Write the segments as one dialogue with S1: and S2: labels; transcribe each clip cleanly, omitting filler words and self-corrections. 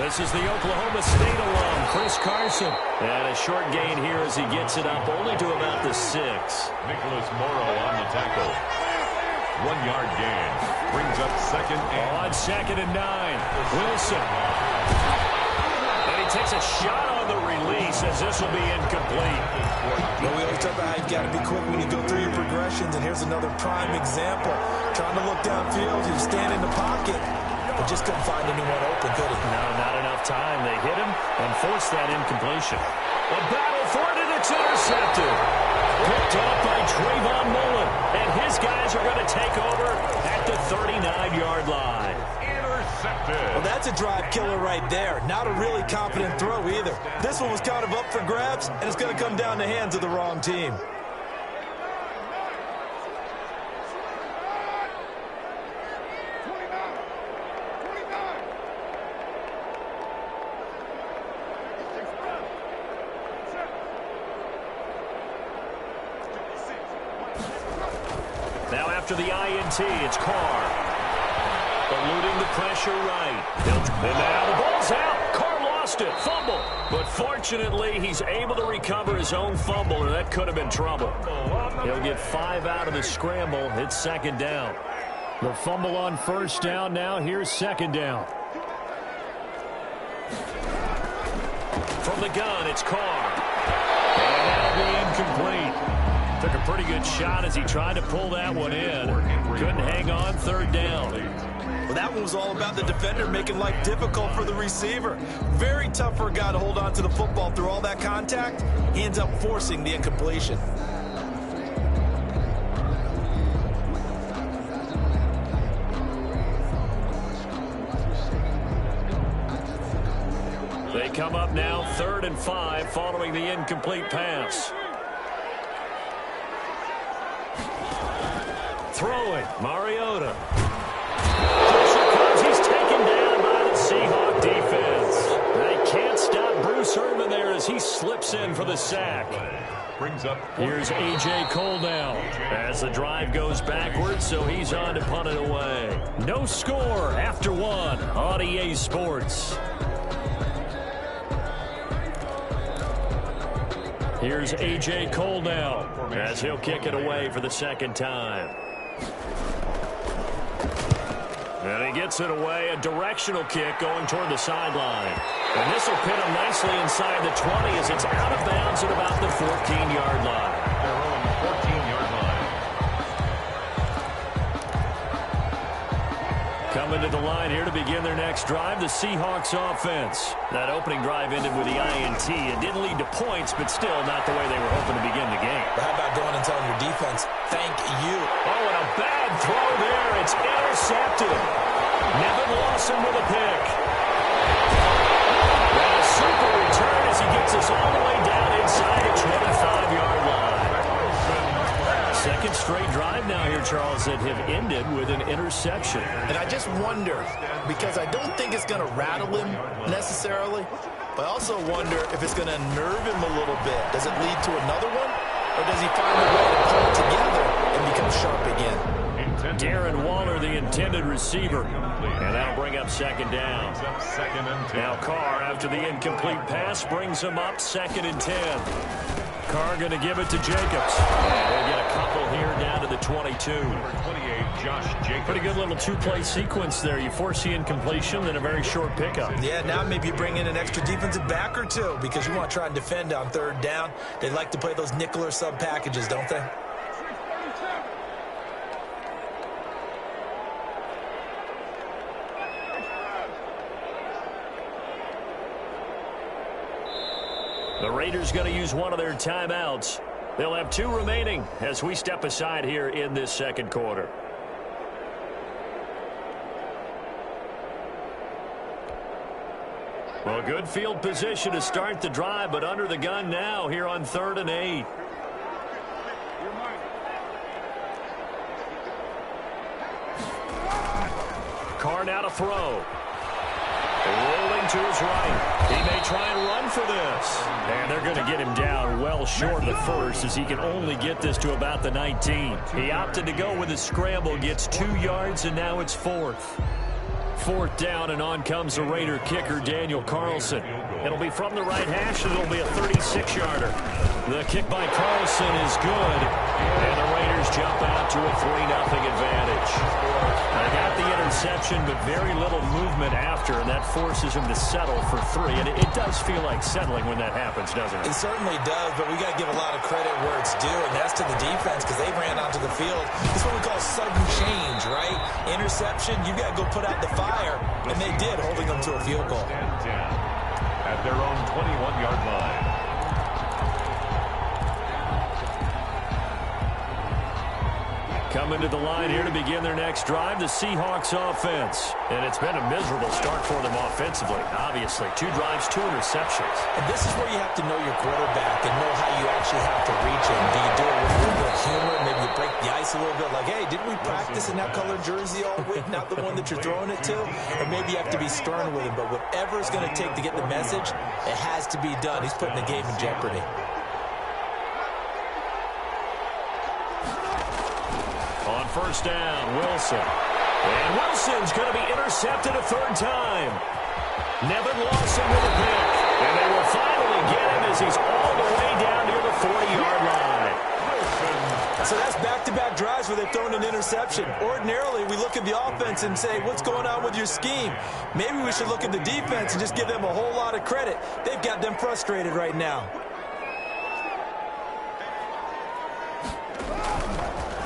S1: This is the Oklahoma State alum, Chris Carson. And a short gain here as he gets it up only to about the 6.
S2: Nicholas Morrow on the tackle. 1-yard gain. Brings up second and...
S1: On 2nd and 9. Wilson. And he takes a shot on the release as this will be incomplete.
S3: Well, we always talk about how you've got to be quick when you go through your progressions, and here's another prime example. Trying to look downfield, you stand in the pocket, but just couldn't find anyone open, could he?
S1: No, not enough time. They hit him and forced that incompletion. A battle for it, and it's intercepted. Picked off by Trayvon Mullen, and his guys are going to take over at the 39-yard line.
S2: Intercepted.
S3: Well, that's a drive killer right there. Not a really confident throw either. This one was kind of up for grabs, and it's going to come down the hands of the wrong team.
S1: Now after the INT, it's Carr. Eluding the pressure right. And now the ball's out. Carr lost it. Fumble. But fortunately, he's able to recover his own fumble, and that could have been trouble. He'll get 5 out of the scramble. It's 2nd down. The fumble on 1st down now. Here's 2nd down. From the gun, it's Carr. And that'll be incomplete. Took a pretty good shot as he tried to pull that one in. Couldn't hang on 3rd down.
S3: Well, that one was all about the defender making life difficult for the receiver. Very tough for a guy to hold on to the football through all that contact. He ends up forcing the incompletion.
S1: They come up now 3rd and 5 following the incomplete pass. Throwing, Mariota. Pressure comes, he's taken down by the Seahawk defense. They can't stop Bruce Irvin there as he slips in for the sack.
S2: Brings up...
S1: Here's A.J. Cole now as the drive goes backwards, so he's on to punt it away. No score after 1 on EA Sports. Here's A.J. Cole now as he'll kick it away for the 2nd time. And he gets it away, a directional kick going toward the sideline. And this will pin him nicely inside the 20 as it's out of bounds at about the 14-yard line.
S2: Their own 14-yard line.
S1: Coming to the line here to begin their next drive, the Seahawks offense. That opening drive ended with the INT. It didn't lead to points, but still not the way they were hoping to begin the game.
S3: But how about going and telling your defense, thank you?
S1: Oh, and a bad throw there. It's intercepted. Nevin Lawson with a pick. And a super return as he gets us all the way down inside the 25-yard line. 2nd straight drive now here, Charles, that have ended with an interception.
S3: And I just wonder, because I don't think it's going to rattle him necessarily, but I also wonder if it's going to nerve him a little bit. Does it lead to another one? Or does he find a way to pull it together and become sharp again?
S1: Darren Waller, the intended receiver. And that'll bring up 2nd down. Now Carr, after the incomplete pass, brings him up 2nd and 10. Carr going to give it to Jacobs. And we'll get a couple here down to the 22.
S2: 28, Josh Jacobs.
S1: Pretty good little 2-play sequence there. You force the incompletion, then a very short pickup.
S3: Yeah, now maybe you bring in an extra defensive back or two because you want to try and defend on 3rd down. They like to play those nickel or sub packages, don't they?
S1: The Raiders going to use one of their timeouts. They'll have 2 remaining as we step aside here in this 2nd quarter. Well, good field position to start the drive, but under the gun now here on 3rd and 8. Carr now to throw. Rolling to his right. He may try and run for this. And they're going to get him down well short of the 1st as he can only get this to about the 19. He opted to go with a scramble, gets 2 yards, and now it's 4th. 4th down, and on comes the Raider kicker, Daniel Carlson. It'll be from the right hash, and it'll be a 36-yarder. The kick by Carlson is good, and the Raiders jump out to a 3-0 advantage. They got the interception, but very little movement after, and that forces him to settle for 3. And it does feel like settling when that happens, doesn't it?
S3: It certainly does, but we got to give a lot of credit where it's due, and that's to the defense because they ran onto the field. It's what we call sudden change, right? Interception, you got to go put out the fire, and they did, holding them to a field goal.
S2: At their own 21-yard line.
S1: Coming to the line here to begin their next drive, the Seahawks offense. And it's been a miserable start for them offensively, obviously. 2 drives, 2 interceptions.
S3: And this is where you have to know your quarterback and know how you actually have to reach him. Do you do it with a little bit of humor? Maybe you break the ice a little bit like, hey, didn't we practice in that colored jersey all week, not the one that you're throwing it to? Or maybe you have to be stern with him. But whatever it's going to take to get the message, it has to be done. He's putting the game in jeopardy.
S1: On 1st down, Wilson. And Wilson's going to be intercepted a 3rd time. Nevin Lawson with a pick. And they will finally get him as he's all the way down near the 40-yard line.
S3: So that's back-to-back drives where they've thrown an interception. Ordinarily, we look at the offense and say, what's going on with your scheme? Maybe we should look at the defense and just give them a whole lot of credit. They've got them frustrated right now.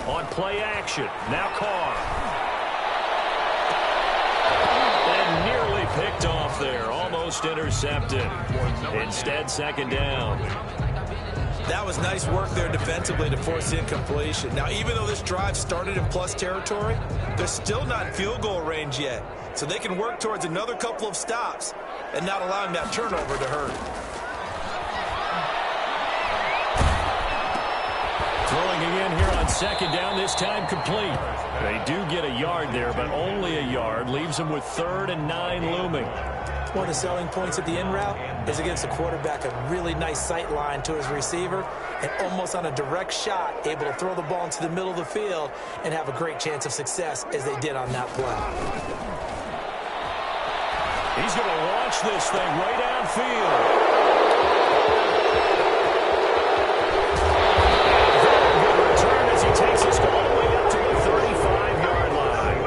S1: On play action, now Carr. And nearly picked off there, almost intercepted. Instead, 2nd down.
S3: That was nice work there defensively to force the incompletion. Now, even though this drive started in plus territory, they're still not in field goal range yet. So they can work towards another couple of stops and not allowing that turnover to hurt.
S1: Throwing again here on 2nd down, this time complete. They do get a yard there, but only a yard. Leaves them with 3rd and 9 looming.
S3: One of the selling points at the in route is against the quarterback, a really nice sight line to his receiver, and almost on a direct shot, able to throw the ball into the middle of the field and have a great chance of success as they did on that play.
S1: He's going to launch this thing right downfield. Takes us all the way up to the 35-yard line.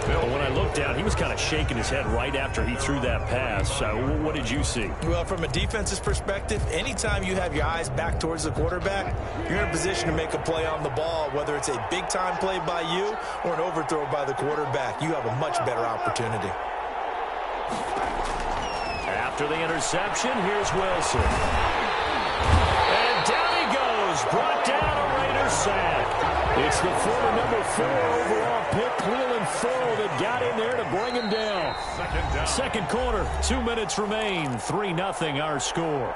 S1: But when I looked down, he was kind of shaking his head right after he threw that pass. What did you see?
S3: Well, from a defense's perspective, anytime you have your eyes back towards the quarterback, you're in a position to make a play on the ball, whether it's a big-time play by you or an overthrow by the quarterback. You have a much better opportunity.
S1: After the interception, here's Wilson. And down he goes, brought down a Raider sack. It's the former number 4 overall pick, Cleveland Farrell, that got in there to bring him down. 2nd quarter, 2 minutes remain, 3-0 our score.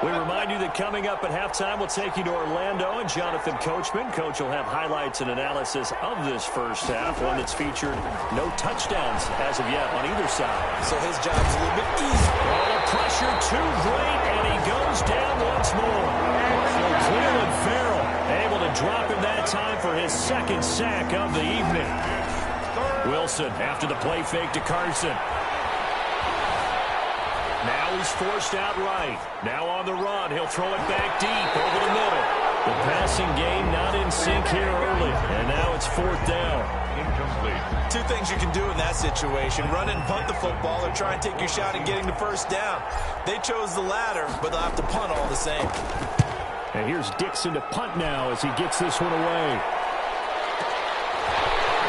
S1: We remind you that coming up at halftime, we'll take you to Orlando and Jonathan Coachman. Coach will have highlights and analysis of this first half, one that's featured no touchdowns as of yet on either side.
S3: So his job's a little bit easier.
S1: Oh, the pressure too great, and he goes down once more. So Cleveland Farrell able to drop him that time for his 2nd sack of the evening. Wilson after the play fake to Carson. Now he's forced out right. Now on the run. He'll throw it back deep over the middle. The passing game not in sync here early. And now it's 4th down.
S2: Incomplete.
S3: 2 things you can do in that situation. Run and punt the football or try and take your shot at getting the 1st down. They chose the latter, but they'll have to punt all the same.
S1: And here's Dixon to punt now as he gets this one away.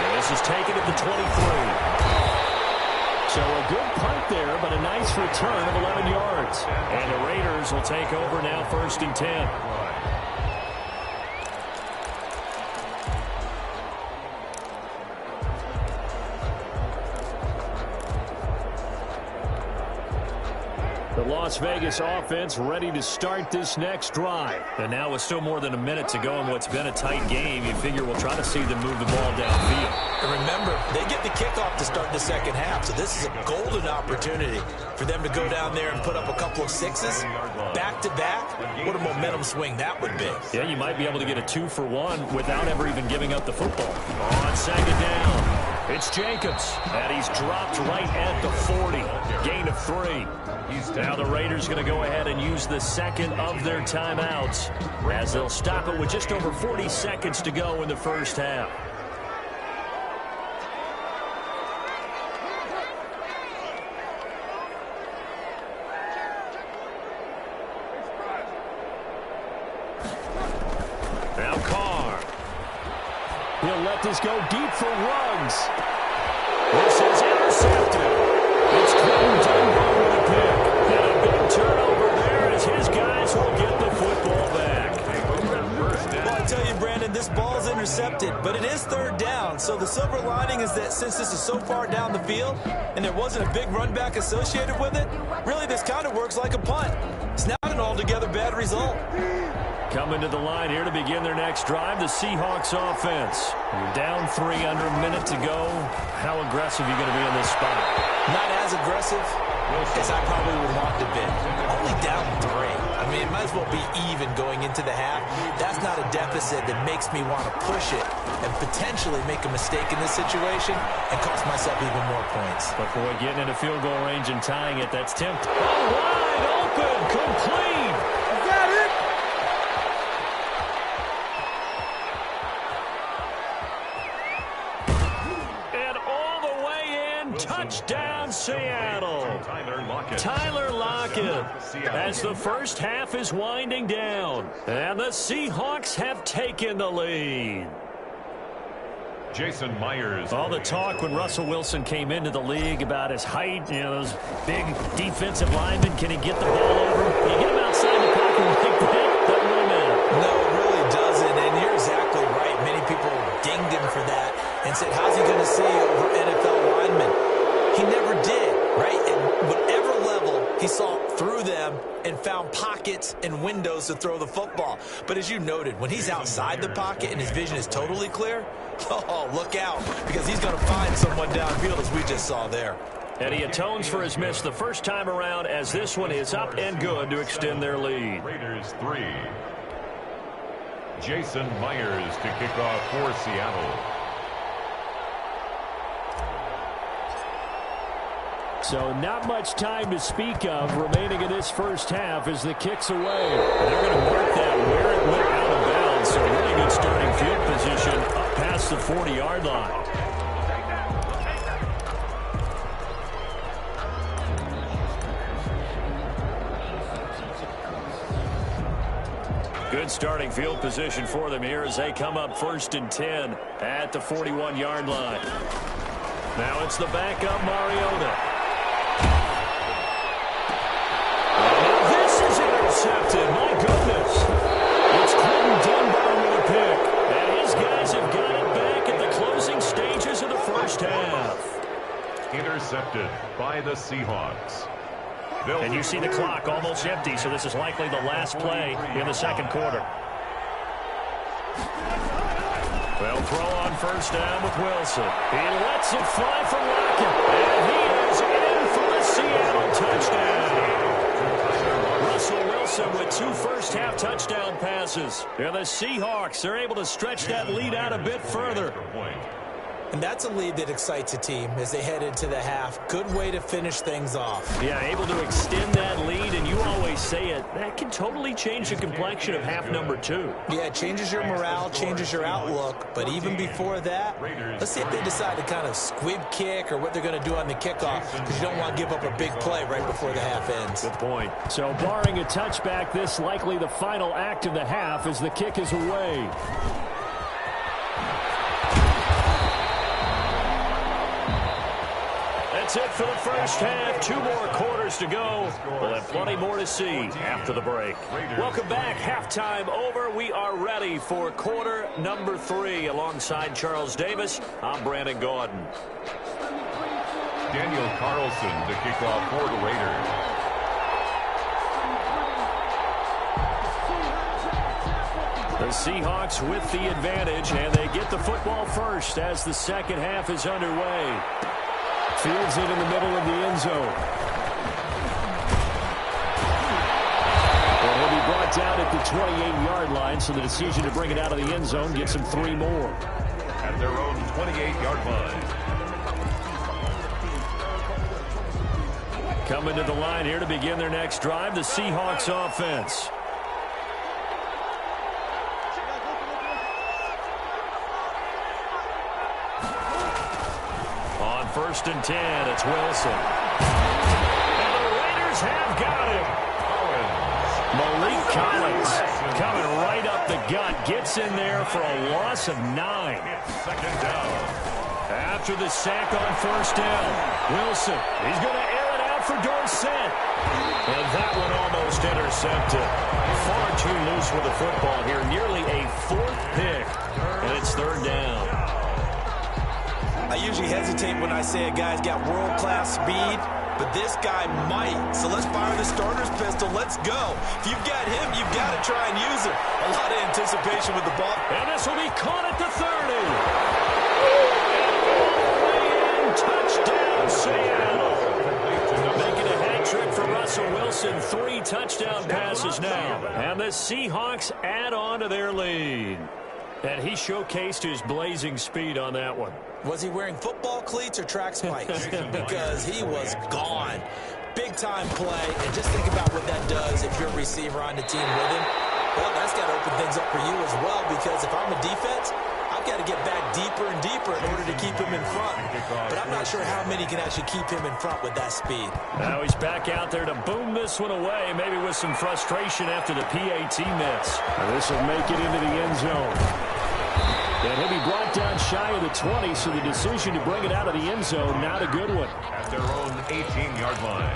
S1: And this is taken at the 23. So a good punt there, but a nice return of 11 yards. And the Raiders will take over now 1st and 10. The Las Vegas offense ready to start this next drive. And now with still more than a minute to go in what's been a tight game, you figure we'll try to see them move the ball downfield.
S3: And remember, they get the kickoff to start the second half, so this is a golden opportunity for them to go down there and put up a couple of sixes back-to-back. What a momentum swing that would be.
S1: Yeah, you might be able to get a 2-for-1 without ever even giving up the football. On second down, it's Jacobs, and he's dropped right at the 40. Gain of 3. Now the Raiders going to go ahead and use the second of their timeouts as they'll stop it with just over 40 seconds to go in the first half. Now Carr. He'll let this go deep for Ruggs. This is intercepted. It's Clinton Dunbar with a pick. And a big turnover there as his guys will get the football back.
S3: Well, I tell you, Brandon, this ball's intercepted, but it is third down. So the silver lining is that since this is so far down the field and there wasn't a big run back associated with it, really this kind of works like a punt. It's not an altogether bad result.
S1: Coming to the line here to begin their next drive, the Seahawks offense. You're down 3 under a minute to go. How aggressive are you going to be in this spot?
S3: Not as aggressive as I probably would want to be. Only down 3. I mean, it might as well be even going into the half. That's not a deficit that makes me want to push it and potentially make a mistake in this situation and cost myself even more points.
S1: But boy, getting into field goal range and tying it, that's tempting. Oh, wide open, complete. Is that it? Touchdown, Seattle. Tyler Lockett as the first half is winding down. And the Seahawks have taken the lead.
S2: Jason Myers.
S1: All the talk when Russell Wilson came into the league about his height, you know, those big defensive linemen. Can he get the ball over? Can you get him outside the pocket like that? Doesn't really matter.
S3: No, it really doesn't. And you're exactly right. Many people dinged him for that and said, how's he going to see over NFL linemen? He never did, right? At whatever level, he saw through them and found pockets and windows to throw the football. But as you noted, when he's outside the pocket and his vision is totally clear, oh, look out, because he's going to find someone downfield, as we just saw there.
S1: And he atones for his miss the first time around as this one is up and good to extend their lead.
S2: Raiders 3. Jason Myers to kick off for Seattle.
S1: So not much time to speak of remaining in this first half as the kick's away. They're going to mark that where it went out of bounds. So really good starting field position up past the 40-yard line. Good starting field position for them here as they come up 1st and 10 at the 41-yard line. Now it's the backup Mariota. Intercepted. My goodness. It's Clinton Dunbar with a pick. And his guys have got it back at the closing stages of the first half.
S2: Intercepted by the Seahawks.
S1: And you see the clock almost empty, so this is likely the last play in the second quarter. They'll throw on first down with Wilson. He lets it fly for Lockett. And he is in for the Seattle touchdown. Russell Wilson with 2 first-half touchdown passes. And the Seahawks are able to stretch that lead out a bit further.
S3: And that's a lead that excites a team as they head into the half. Good way to finish things off.
S1: Yeah, able to extend that lead, and you always say it, that can totally change the complexion of half number 2.
S3: Yeah, it changes your morale, changes your outlook. But even before that, let's see if they decide to kind of squib kick or what they're going to do on the kickoff, because you don't want to give up a big play right before the half ends.
S1: Good point. So barring a touchback, this likely the final act of the half as the kick is away. That's it for the first half. 2 more quarters to go. We'll have plenty more to see after the break. Welcome back. Halftime over. We are ready for quarter number 3. Alongside Charles Davis, I'm Brandon Gordon.
S2: Daniel Carlson to kick off for the Raiders.
S1: The Seahawks with the advantage, and they get the football first as the second half is underway. Fields it in the middle of the end zone. And he'll be brought down at the 28-yard line, so the decision to bring it out of the end zone gets him 3 more.
S2: At their own 28-yard line.
S1: Coming to the line here to begin their next drive, the Seahawks offense. On 1st and 10, it's Wilson. And the Raiders have got him. Malik Collins coming right up the gut. Gets in there for a loss of 9.
S2: Second down.
S1: After the sack on 1st down, Wilson, he's going to air it out for Dorsett. And that one almost intercepted. Far too loose with the football here. Nearly a 4th pick. And it's 3rd down.
S3: I usually hesitate when I say a guy's got world-class speed, but this guy might. So let's fire the starter's pistol. Let's go. If you've got him, you've got to try and use it. A lot of anticipation with the ball.
S1: And this will be caught at the 30. And touchdown, Seattle. Making a hat trick for Russell Wilson. 3 touchdown passes now. And the Seahawks add on to their lead. And he showcased his blazing speed on that one.
S3: Was he wearing football cleats or track spikes? Because he was gone. Big-time play. And just think about what that does if you're a receiver on the team with him. Well, that's got to open things up for you as well, because if I'm a defense, I've got to get back deeper and deeper in order to keep him in front. But I'm not sure how many can actually keep him in front with that speed.
S1: Now he's back out there to boom this one away, maybe with some frustration after the PAT miss. This will make it into the end zone. And he'll be brought down shy of the 20, so the decision to bring it out of the end zone, not a good one.
S2: At their own 18-yard line.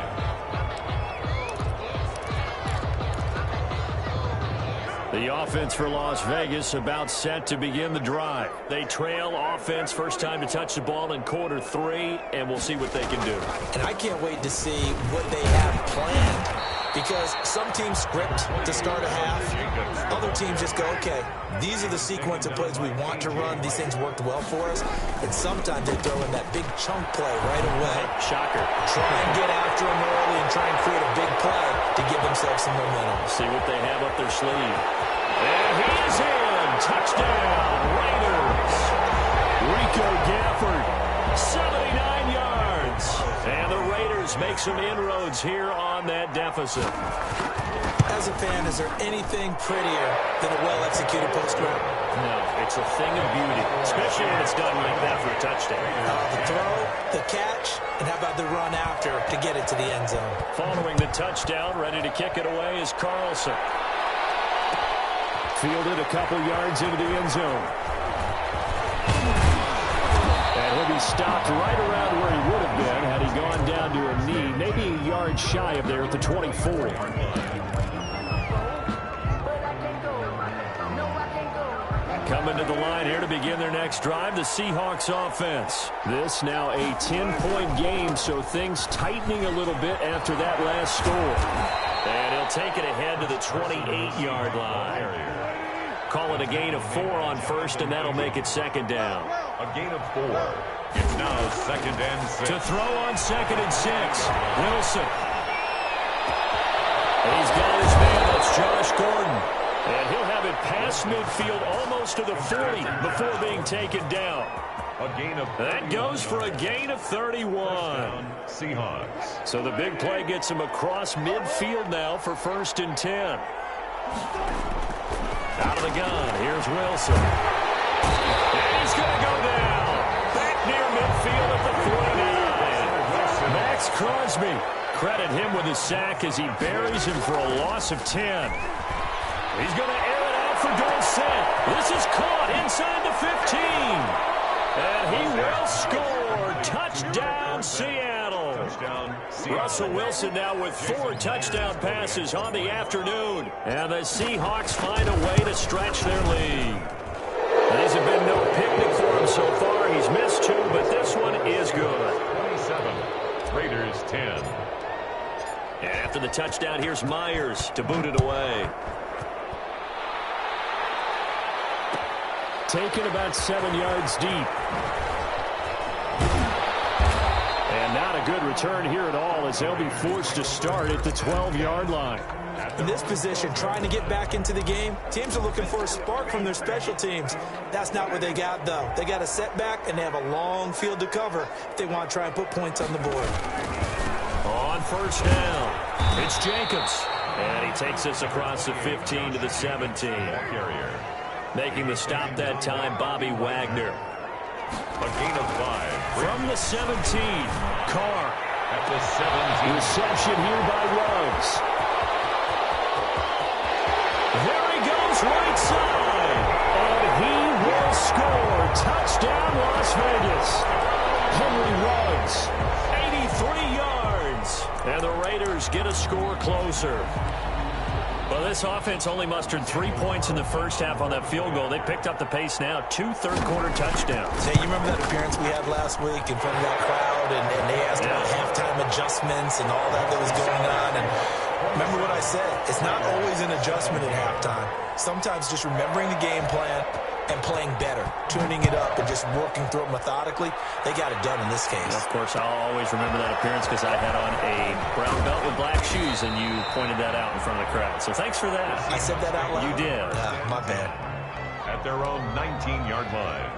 S1: The offense for Las Vegas about set to begin the drive. They trail offense, first time to touch the ball in quarter 3, and we'll see what they can do.
S3: And I can't wait to see what they have planned, because some teams script to start a half. Other teams just go, okay, these are the sequence of plays we want to run. These things worked well for us. And sometimes they throw in that big chunk play right away.
S1: Shocker.
S3: Try and get after them early and try and create a big play to give themselves some momentum.
S1: See what they have up their sleeve. And he is in. Touchdown, Raiders. Rico Gafford, 79 yards. And the Raiders make some inroads here on that deficit.
S3: As a fan, is there anything prettier than a well-executed post route?
S1: No, it's a thing of beauty, especially when it's done like that for a touchdown.
S3: The throw, the catch, and how about the run after to get it to the end zone?
S1: Following the touchdown, ready to kick it away is Carlson. Fielded a couple yards into the end zone. And he'll be stopped right around where he would have been had he gone down to a knee, maybe a yard shy of there at the 24. Coming to the line here to begin their next drive, the Seahawks offense. This now a 10-point game, so things tightening a little bit after that last score. And he'll take it ahead to the 28-yard line. Call it a gain of 4 on first, and that'll make it 2nd down.
S2: A gain of 4. It's now 2nd and 6.
S1: To throw on 2nd and 6, Wilson. And he's got his man, that's Josh Gordon. And he'll have it past midfield almost to the 40 before being taken down.
S2: A gain of 31.
S1: That goes for a gain of 31.
S2: Seahawks.
S1: So the big play gets him across midfield now for 1st and 10. Out of the gun, here's Wilson. And he's going to go down. Back near midfield at the 49. Max Crosby. Credit him with his sack as he buries him for a loss of 10. He's going to air it out for Dorsett. This is caught inside the 15. And he will score. Touchdown, Seattle.
S2: Touchdown, Seattle.
S1: Russell Wilson now with 4 touchdown passes on the afternoon. And the Seahawks find a way to stretch their lead. These have been no picnic for him so far. He's missed 2, but this one is good.
S2: 27. Raiders 10.
S1: And after the touchdown, here's Myers to boot it away. taken about 7 yards deep. And not a good return here at all as they'll be forced to start at the 12-yard line.
S3: In this position, trying to get back into the game, teams are looking for a spark from their special teams. That's not what they got, though. They got a setback, and they have a long field to cover if they want to try and put points on the board.
S1: On first down, it's Jacobs. And he takes us across the 15 to the 17. Making the stop that time, Bobby Wagner.
S2: A gain of 5.
S1: From the 17, Carr.
S2: At the 17.
S1: Reception here by Ruggs. There he goes, right side. And he will score. Touchdown, Las Vegas. Henry Ruggs, 83 yards. And the Raiders get a score closer. Well, this offense only mustered 3 points in the first half on that field goal. They picked up the pace now. 2 third-quarter touchdowns.
S3: Hey, you remember that appearance we had last week in front of that crowd, and they asked about halftime adjustments and all that was going on. And remember what I said. It's not always an adjustment at halftime. Sometimes just remembering the game plan and playing better, tuning it up and just working through it methodically. They got it done in this case.
S1: Of course, I'll always remember that appearance because I had on a brown belt with black shoes, and you pointed that out in front of the crowd. So thanks for that.
S3: I said that out loud?
S1: You did.
S3: My bad.
S2: At their own 19-yard line.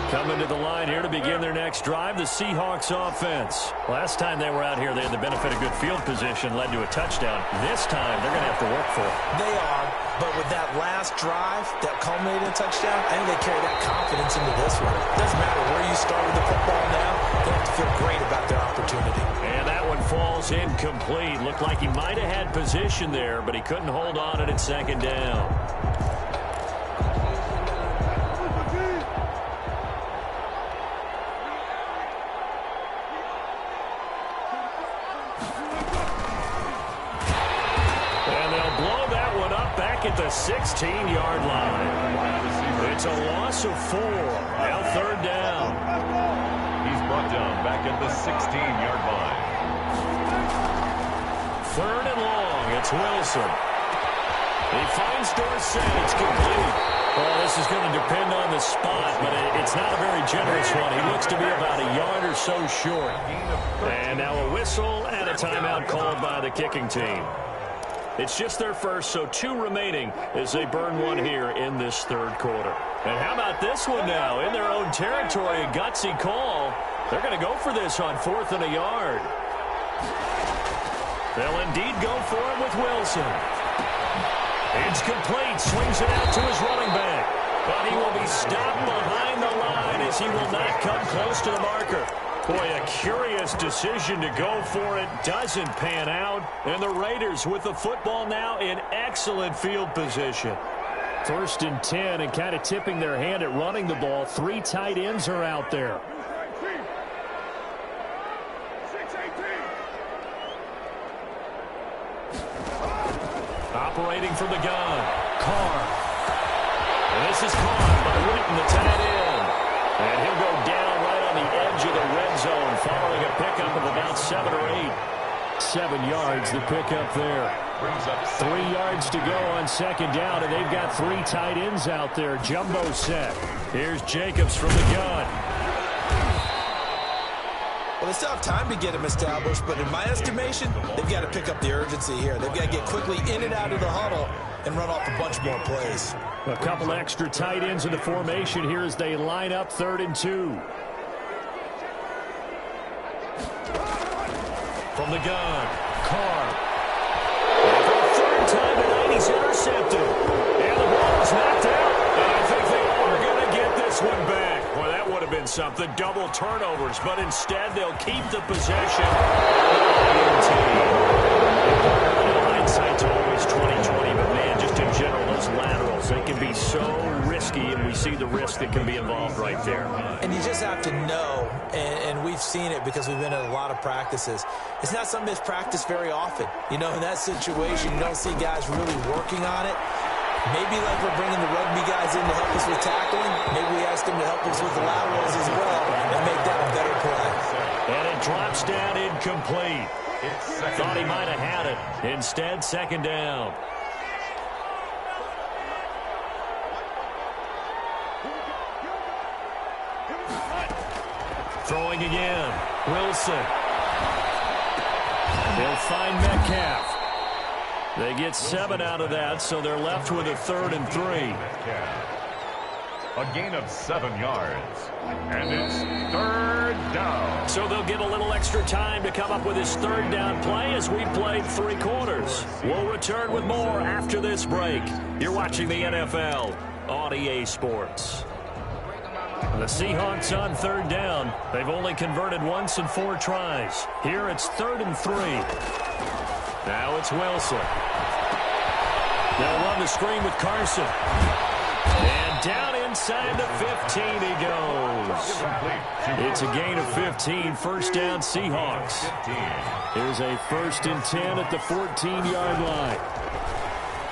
S1: Coming to the line here to begin their next drive, the Seahawks offense. Last time they were out here, they had the benefit of good field position, led to a touchdown. This time, they're going to have to work for it.
S3: They are, but with that last drive that culminated in a touchdown, I think they carry that confidence into this one. It doesn't matter where you start with the football now. They have to feel great about their opportunity.
S1: And that one falls incomplete. Looked like he might have had position there, but he couldn't hold on it at second down. At the 16-yard line. It's a loss of 4. Now third down.
S2: He's brought down back at the 16-yard line.
S1: Third and long. It's Wilson. He finds Dorsett. It's complete. Well, this is going to depend on the spot, but it's not a very generous one. He looks to be about a yard or so short. And now a whistle and a timeout called by the kicking team. It's just their first, so 2 remaining as they burn one here in this third quarter. And how about this one now? In their own territory, a gutsy call. They're going to go for this on 4th and a yard. They'll indeed go for it with Wilson. It's complete. Swings it out to his running back. But he will be stopped behind the line as he will not come close to the marker. Boy, a curious decision to go for it. Doesn't pan out. And the Raiders with the football now in excellent field position. 1st and 10 and kind of tipping their hand at running the ball. 3 tight ends are out there. Operating from the gun. Carr. And this is caught by Witten, the tight end. And he'll go down right on the edge of the red zone following a pickup of about 7 or 8. 7 yards, the pickup there. 3 yards to go on second down, and they've got 3 tight ends out there. Jumbo set. Here's Jacobs from the gun.
S3: Well, they still have time to get him established, but in my estimation, they've got to pick up the urgency here. They've got to get quickly in and out of the huddle and run off a bunch more plays.
S1: A couple extra tight ends in the formation here as they line up 3rd and 2. From the gun, Carr. And for the 3rd time tonight, he's intercepted. And the ball is knocked out. And I think they are going to get this one back. Boy, that would have been something. Double turnovers, but instead they'll keep the possession. Hindsight's always 20/20, but man, just in general, those laterals, they can be so risky, and we see the risk that can be involved right there.
S3: And you just have to know, and we've seen it because we've been at a lot of practices. It's not something that's practiced very often. You know, in that situation, you don't see guys really working on it. Maybe like we're bringing the rugby guys in to help us with tackling. Maybe we ask them to help us with the laterals as well and make that a better play.
S1: And it it drops down incomplete. Thought he might have had it. Instead, second down. Throwing again. Wilson. He'll find Metcalf. They get 7 out of that, so they're left with a 3rd and 3.
S2: A gain of 7 yards. And it's 3rd down.
S1: So they'll get a little extra time to come up with his 3rd down play as we played 3 quarters. We'll return with more after this break. You're watching the NFL on EA Sports. The Seahawks on 3rd down. They've only converted once in 4 tries. Here it's 3rd and 3. Now it's Wilson. They'll run the screen with Carson. And down inside the 15 he goes. It's a gain of 15. First down Seahawks. Here's a 1st and 10 at the 14-yard line.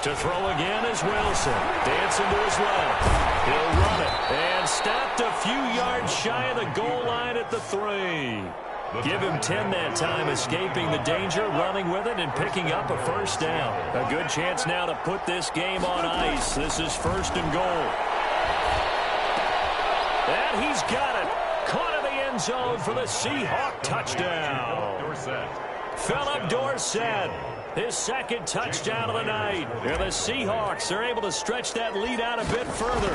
S1: To throw again is Wilson. Dancing to his left. He'll run it. And stopped a few yards shy of the goal line at the 3. Give him 10 that time, escaping the danger, running with it, and picking up a 1st down. A good chance now to put this game on ice. This is 1st and goal. And he's got it. Caught in the end zone for the Seahawk touchdown. Philip Dorsett. His 2nd touchdown of the night. And the Seahawks are able to stretch that lead out a bit further.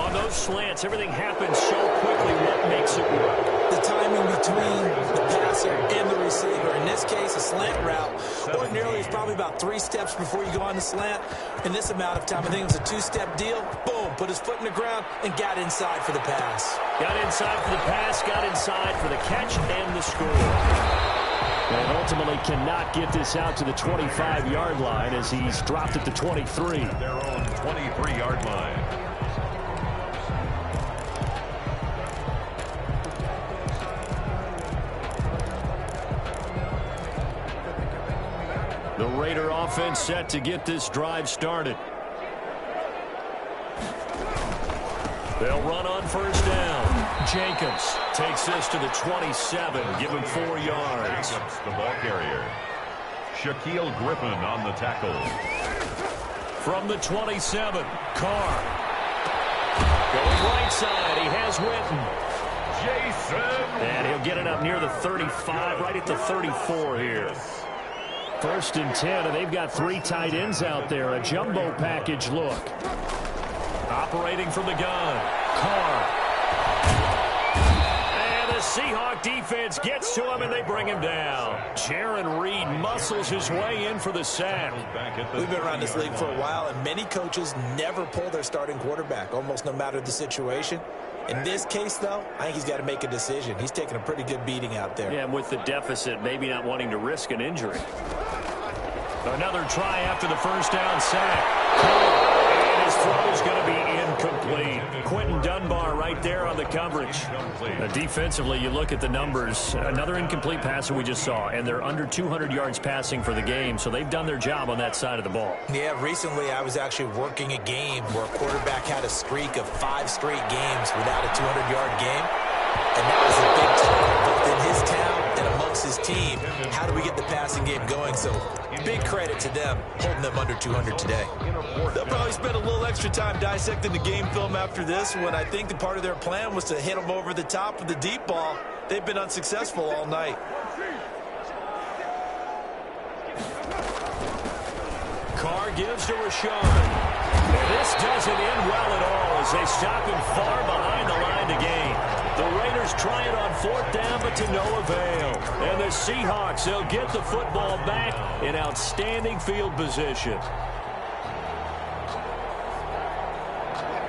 S1: On those slants, everything happens so quickly. What makes it work?
S4: The timing between the passer and the receiver. In this case, a slant route. Ordinarily, it's probably about 3 steps before you go on the slant. In this amount of time, I think it was a 2-step deal. Boom, put his foot in the ground and got inside for the pass.
S1: Got inside for the pass, got inside for the catch and the score. And ultimately cannot get this out to the 25-yard line as he's dropped at the 23.
S2: Their own 23-yard line.
S1: The Raider offense set to get this drive started. They'll run on 1st down. Jacobs takes this to the 27. Give him 4 yards.
S2: Jacobs, the ball carrier. Shaquille Griffin on the tackle.
S1: From the 27, Carr. Going right side. He has Witten.
S2: Jason.
S1: And he'll get it up near the 35, right at the 34 here. 1st and 10, and they've got 3 tight ends out there. A jumbo package look. Operating from the gun. Carr. And the Seahawk defense gets to him, and they bring him down. Jaron Reed muscles his way in for the sack.
S4: We've been around this league for a while, and many coaches never pull their starting quarterback, almost no matter the situation. In this case, though, I think he's got to make a decision. He's taking a pretty good beating out there.
S1: Yeah, and with the deficit, maybe not wanting to risk an injury. Another try after the 1st down sack. His throw is going to be incomplete. Quentin Dunbar right there on the coverage. Defensively, you look at the numbers. Another incomplete passer we just saw, and they're under 200 yards passing for the game, so they've done their job on that side of the ball.
S4: Yeah, recently I was actually working a game where a quarterback had a streak of 5 straight games without a 200-yard game, and that was a big time, both in his town and amongst his team. How do we get the passing game going? So big credit to them, holding them under 200 today. They'll probably spend a little extra time dissecting the game film after this when I think the part of their plan was to hit them over the top with the deep ball. They've been unsuccessful all night.
S1: Carr gives to Rashawn. And this doesn't end well at all as they stop him far behind the line to gain. The Raiders try it on 4th down, but to no avail. And the Seahawks, they'll get the football back in outstanding field position.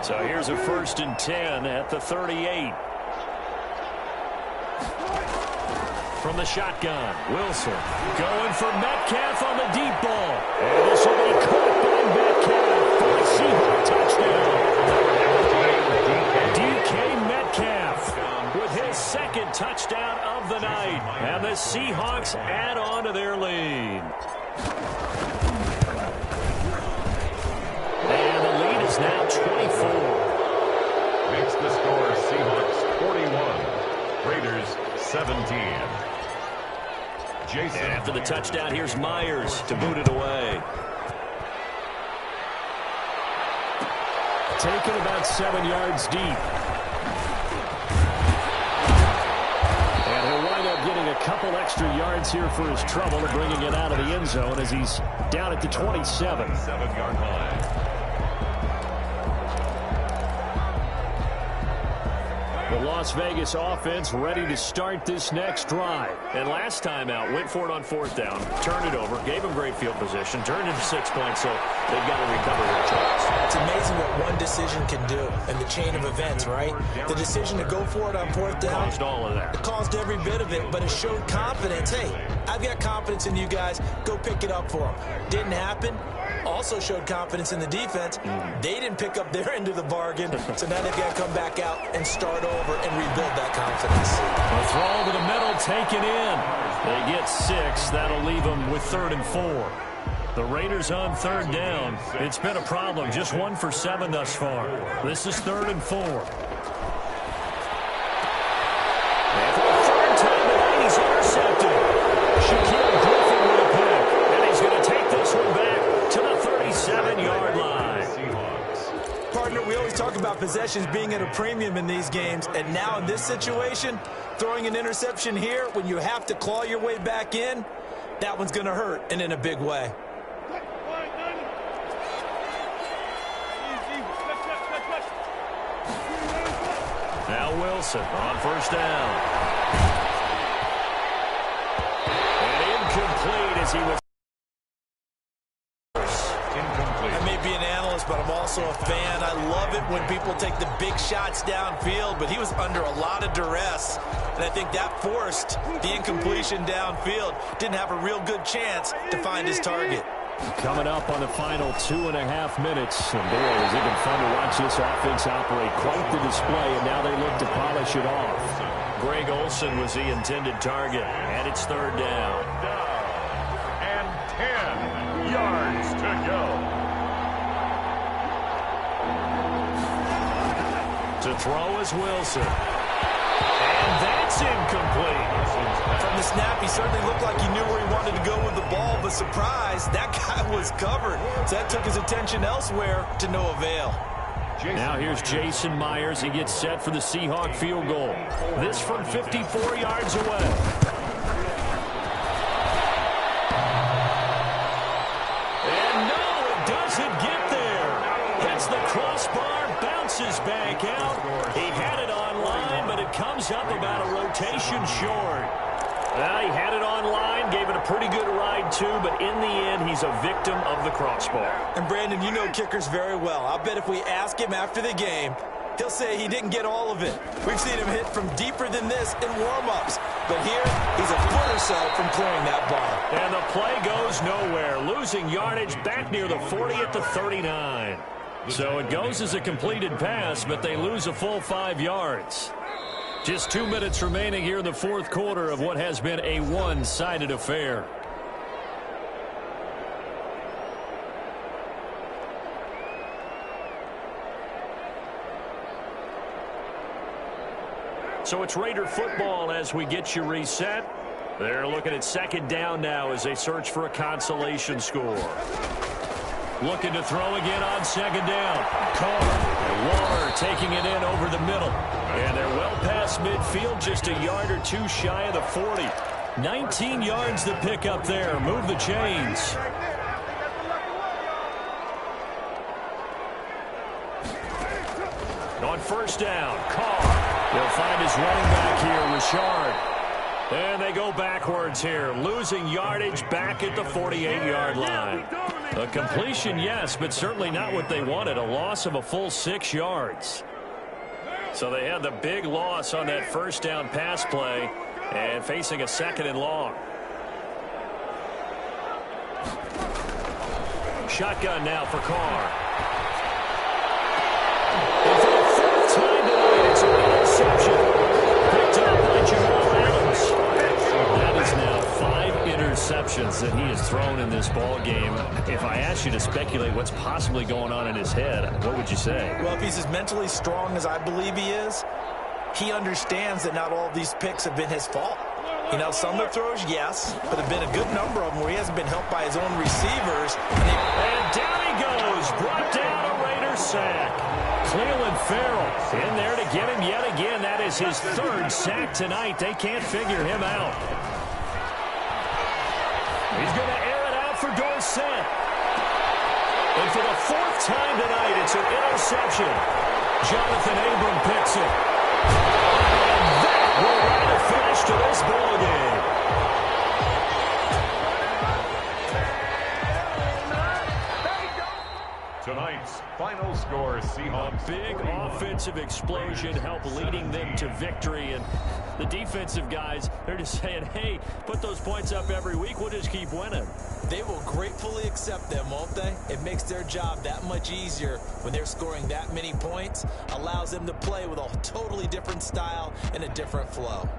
S1: So here's a 1st and 10 at the 38. From the shotgun, Wilson going for Metcalf on the deep ball. And this will be caught by Metcalf for a Seahawk touchdown. DK Metcalf with his 2nd touchdown of the night. And the Seahawks add on to their lead. And the lead is now 24.
S2: Makes the score Seahawks 41. Raiders 17.
S1: And after the touchdown, here's Myers to boot it away. Taken about 7 yards deep. And he'll wind up getting a couple extra yards here for his trouble and bringing it out of the end zone as he's down at the 27.
S2: 7-yard line.
S1: The Las Vegas offense ready to start this next drive. And last time out, went for it on 4th down, turned it over, gave them great field position, turned into 6 points, so they've got to recover their chance.
S4: It's amazing what one decision can do in the chain of events, right? The decision to go for it on 4th down.
S1: Caused all of that.
S4: It caused every bit of it, but it showed confidence. Hey, I've got confidence in you guys. Go pick it up for them. Didn't happen. Also showed confidence in the defense. They didn't pick up their end of the bargain, so now they've got to come back out and start over and rebuild that confidence.
S1: A throw to the middle, taken in. They get 6. That'll leave them with 3rd and 4. The Raiders on 3rd down. It's been a problem. Just 1 for 7 thus far. This is 3rd and 4. And for the 3rd time today, he's intercepted. Shaquille Griffin with a pick. And he's going to take this one back to the 37-yard line.
S3: Partner, we always talk about possessions being at a premium in these games, and now in this situation, throwing an interception here when you have to claw your way back in, that one's going to hurt, and in a big way.
S1: Now Wilson on 1st down. And incomplete as he was.
S3: I may be an analyst, but I'm also a fan. I love it when people take the big shots downfield, but he was under a lot of duress, and I think that forced the incompletion downfield. Didn't have a real good chance to find his target.
S1: Coming up on the final 2.5 minutes. And boy, it's even fun to watch this offense operate. Quite the display, and now they look to polish it off. Greg Olsen was the intended target, and it's 3rd down.
S2: And 10 yards to go.
S1: To throw is Wilson. And that's incomplete.
S3: From the snap, he certainly looked like he knew where he wanted to go with the ball, but surprise, that guy was covered. So that took his attention elsewhere to no avail.
S1: Now here's Jason Myers. He gets set for the Seahawk field goal. This from 54 yards away. And no, it doesn't get there. Hits the crossbar, bounces back out. He had it on line, but it comes up about a rotation short. Well, he had it on line, gave it a pretty good ride too, but in the end, he's a victim of the crossbar.
S3: And Brandon, you know kickers very well. I'll bet if we ask him after the game, he'll say he didn't get all of it. We've seen him hit from deeper than this in warm-ups. But here, he's a foot or so from clearing that bar.
S1: And the play goes nowhere, losing yardage back near the 40 at the 39. So it goes as a completed pass, but they lose a full 5 yards. Just 2 minutes remaining here in the 4th quarter of what has been a one-sided affair. So it's Raider football as we get you reset. They're looking at 2nd down now as they search for a consolation score. Looking to throw again on 2nd down. Carr and Waller taking it in over the middle. And they're well past midfield, just a yard or 2 shy of the 40. 19 yards to pick up there. Move the chains. On 1st down, Carr. He'll find his running back here, Richard. And they go backwards here, losing yardage back at the 48-yard line. A completion, yes, but certainly not what they wanted. A loss of a full 6 yards. So they had the big loss on that 1st down pass play and facing a 2nd and long. Shotgun now for Carr. And for the 4th time tonight, it's an interception. Picked up by Jamal Adams. That is now 5 interceptions that he has thrown in this ball game. If I asked you to speculate what's possibly going on in his head, what would you say?
S3: Well, if he's as mentally strong as I believe he is, he understands that not all of these picks have been his fault. You know, some of the throws, yes, but there have been a good number of them where he hasn't been helped by his own receivers.
S1: And down he goes, brought down a Raider sack. Cleveland Farrell in there to get him yet again. That is his third sack tonight. They can't figure him out. He's going to air it out for Dorsett. And for the fourth time tonight, it's an interception. Jonathan Abram picks it. And that will write a finish to this ball game.
S2: Tonight's final score, Seahawks.
S1: A big offensive explosion helped leading them to victory. And the defensive guys, they're just saying, hey, put those points up every week. We'll just keep winning.
S4: They will gratefully accept them, won't they? It makes their job that much easier when they're scoring that many points. Allows them to play with a totally different style and a different flow.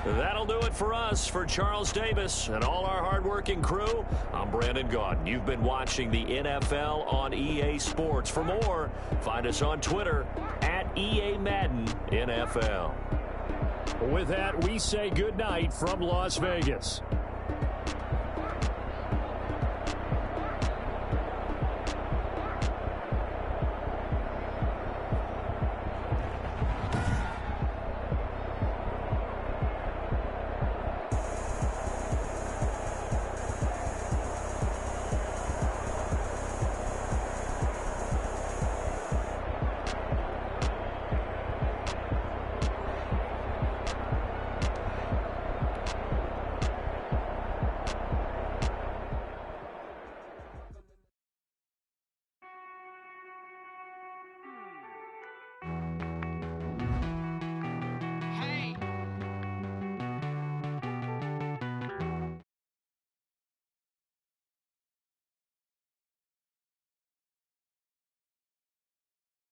S1: That'll do it for us. For Charles Davis and all our hardworking crew, I'm Brandon Gaudin. You've been watching the NFL on EA Sports. For more, find us on Twitter at EA Madden NFL. With that, we say goodnight from Las Vegas.